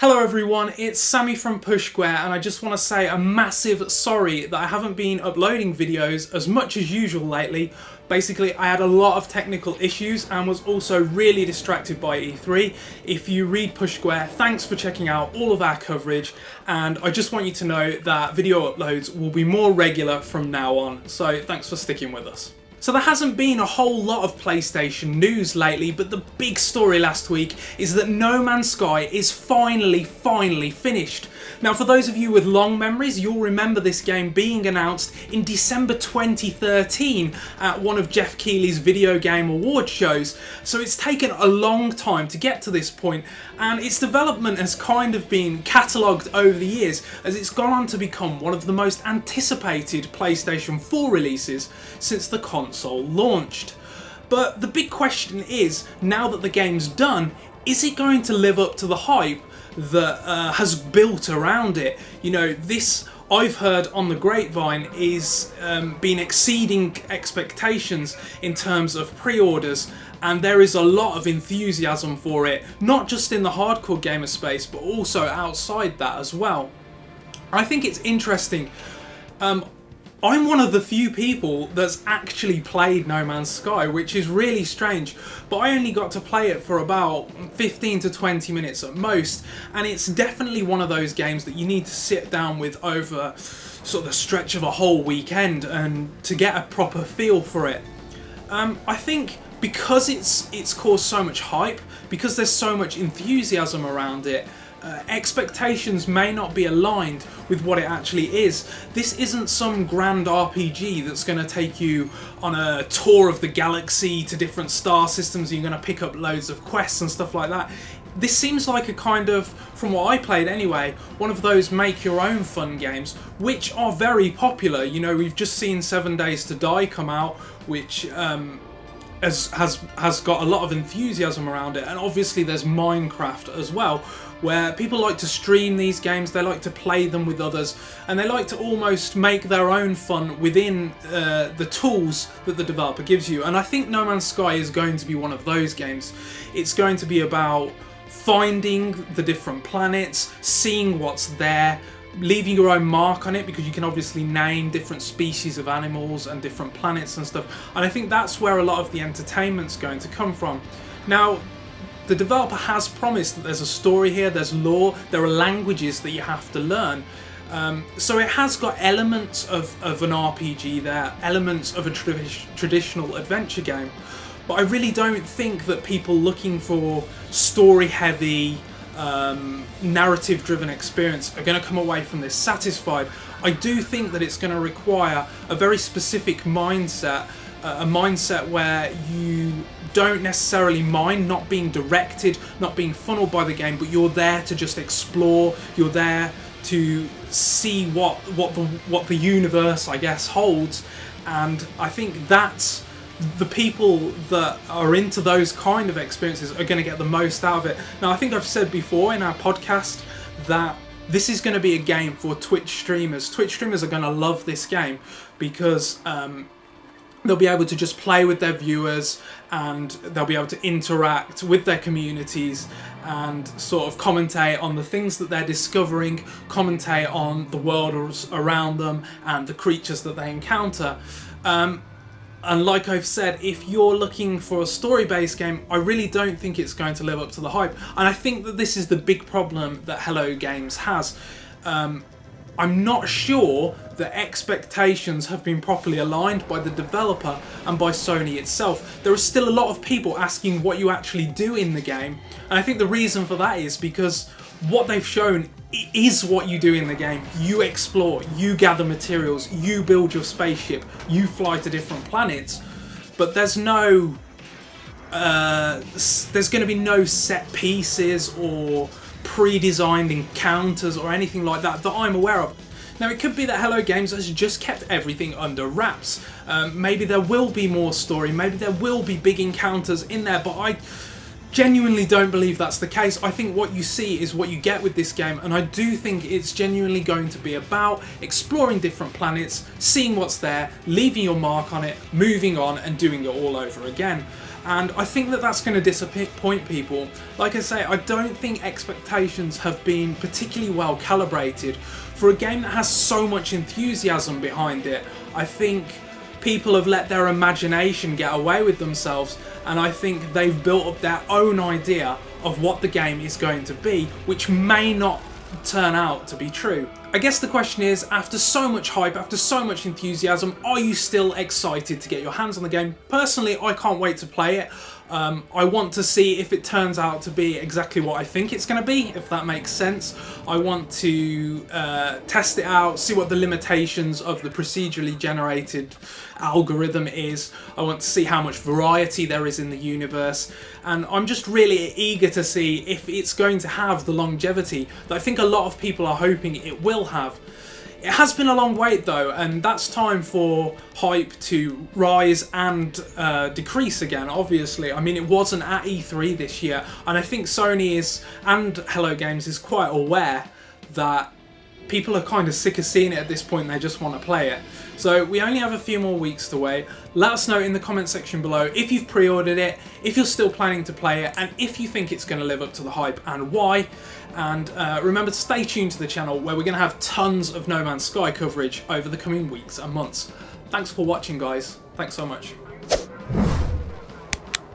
Hello everyone, it's Sammy from Pushsquare, and I just want to say a massive sorry that I haven't been uploading videos as much as usual lately. Basically, I had a lot of technical issues and was also really distracted by E3. If you read Pushsquare, thanks for checking out all of our coverage, and I just want you to know that video uploads will be more regular from now on, so thanks for sticking with us. So there hasn't been a whole lot of PlayStation news lately, but the big story last week is that No Man's Sky is finally finished. Now, for those of you with long memories, you'll remember this game being announced in December 2013 at one of Jeff Keighley's video game award shows. So it's taken a long time to get to this point, and its development has kind of been catalogued over the years as it's gone on to become one of the most anticipated PlayStation 4 releases since the console launched. But the big question is, now that the game's done, is it going to live up to the hype that has built around it? You know, this, I've heard on the grapevine, is been exceeding expectations in terms of pre-orders, and there is a lot of enthusiasm for it, not just in the hardcore gamer space but also outside that as well. I think it's interesting. I'm one of the few people that's actually played No Man's Sky, which is really strange, but I only got to play it for about 15 to 20 minutes at most, and it's definitely one of those games that you need to sit down with over sort of the stretch of a whole weekend and to get a proper feel for it. I think because it's caused so much hype, because there's so much enthusiasm around it, expectations may not be aligned with what it actually is. This isn't some grand RPG that's going to take you on a tour of the galaxy to different star systems. You're going to pick up loads of quests and stuff like that. This seems like a kind of, from what I played anyway, one of those make your own fun games, which are very popular. You know, we've just seen 7 Days to Die come out, which has got a lot of enthusiasm around it, and obviously there's Minecraft as well, where people like to stream these games, they like to play them with others, and they like to almost make their own fun within the tools that the developer gives you. And I think No Man's Sky is going to be one of those games. It's going to be about finding the different planets, seeing what's there, leaving your own mark on it, because you can obviously name different species of animals and different planets and stuff, and I think that's where a lot of the entertainment's going to come from. Now, the developer has promised that there's a story here, there's lore, there are languages that you have to learn, so it has got elements of an RPG there, elements of a traditional adventure game, but I really don't think that people looking for story heavy, narrative driven experience are going to come away from this satisfied. I do think that it's going to require a very specific mindset, a mindset where you don't necessarily mind not being directed, not being funneled by the game, but you're there to just explore, you're there to see what the universe, I guess, holds. And I think that's the people that are into those kind of experiences are going to get the most out of it. Now, I think I've said before in our podcast that this is going to be a game for Twitch streamers. Twitch streamers are going to love this game because they'll be able to just play with their viewers, and they'll be able to interact with their communities and sort of commentate on the things that they're discovering, commentate on the world around them and the creatures that they encounter. And like I've said, if you're looking for a story-based game, I really don't think it's going to live up to the hype. And I think that this is the big problem that Hello Games has. I'm not sure that expectations have been properly aligned by the developer and by Sony itself. There are still a lot of people asking what you actually do in the game, and I think the reason for that is because what they've shown is what you do in the game. You explore, you gather materials, you build your spaceship, you fly to different planets, but there's no there's going to be no set pieces or pre-designed encounters or anything like that that I'm aware of. Now, it could be that Hello Games has just kept everything under wraps. Maybe there will be more story, maybe there will be big encounters in there, but I genuinely don't believe that's the case. I think what you see is what you get with this game, and I do think it's genuinely going to be about exploring different planets, seeing what's there, leaving your mark on it, moving on and doing it all over again. And I think that that's going to disappoint people. Like I say, I don't think expectations have been particularly well calibrated for a game that has so much enthusiasm behind it. I think people have let their imagination get away with themselves, and I think they've built up their own idea of what the game is going to be, which may not turn out to be true. I guess the question is, after so much hype, after so much enthusiasm, are you still excited to get your hands on the game? Personally, I can't wait to play it. I want to see if it turns out to be exactly what I think it's going to be, if that makes sense. I want to test it out, see what the limitations of the procedurally generated algorithm is. I want to see how much variety there is in the universe, and I'm just really eager to see if it's going to have the longevity that I think a lot of people are hoping it will have. It has been a long wait though, and that's time for hype to rise and decrease again, obviously. I mean, it wasn't at E3 this year, and I think Sony is, and Hello Games is quite aware that people are kind of sick of seeing it at this point, they just want to play it. So we only have a few more weeks to wait. Let us know in the comment section below if you've pre-ordered it, if you're still planning to play it, and if you think it's going to live up to the hype and why. And remember to stay tuned to the channel, where we're going to have tons of No Man's Sky coverage over the coming weeks and months. Thanks for watching, guys. Thanks so much.